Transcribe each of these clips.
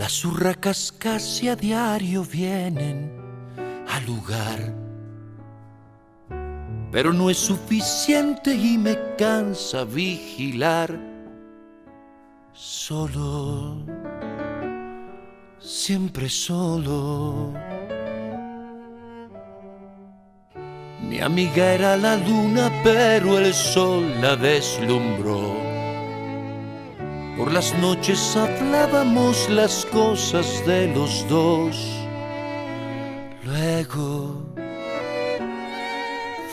Las urracas casi a diario vienen al lugar, pero no es suficiente y me cansa vigilar. Solo, siempre solo. Mi amiga era la luna, pero el sol la deslumbró. Por las noches hablábamos las cosas de los dos. Luego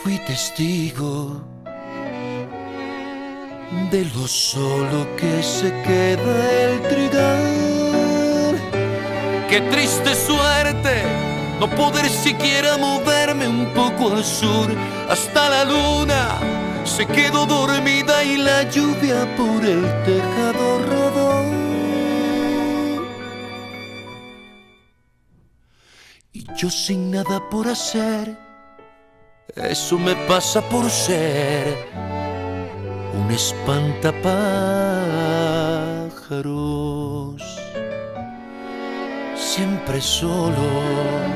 fui testigo de lo solo que se queda el trigal. ¡Qué triste suerte! No poder siquiera moverme un poco al sur. Hasta la luna se quedó dormida y la lluvia por el tejado rodó. Y yo sin nada por hacer, eso me pasa por ser un espantapájaros, siempre solo.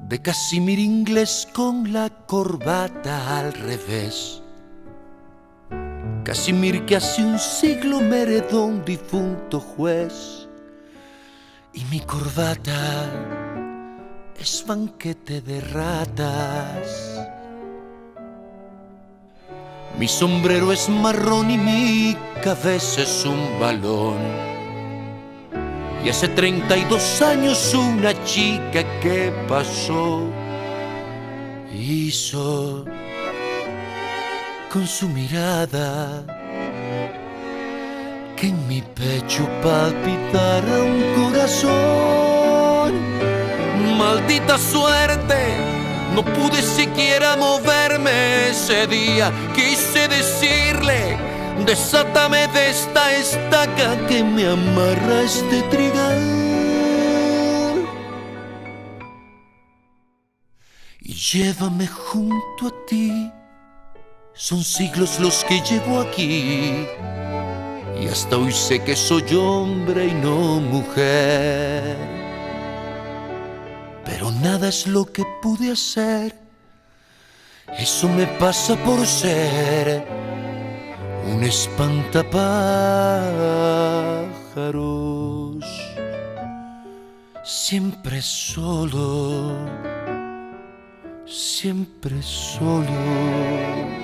De casimir inglés con la corbata al revés, casimir que hace un siglo me heredó un difunto juez. Y mi corbata es banquete de ratas. Mi sombrero es marrón y mi cabeza es un balón. Y hace 32 años una chica que pasó hizo con su mirada que en mi pecho palpitara un corazón. Maldita suerte, no pude siquiera moverme ese día. Quise decirle: desátame de esta estaca que me amarra a este trigal. Y llévame junto a ti, son siglos los que llevo aquí. Y hasta hoy sé que soy hombre y no mujer. Pero nada es lo que pude hacer, eso me pasa por ser un espantapájaros, siempre solo, siempre solo.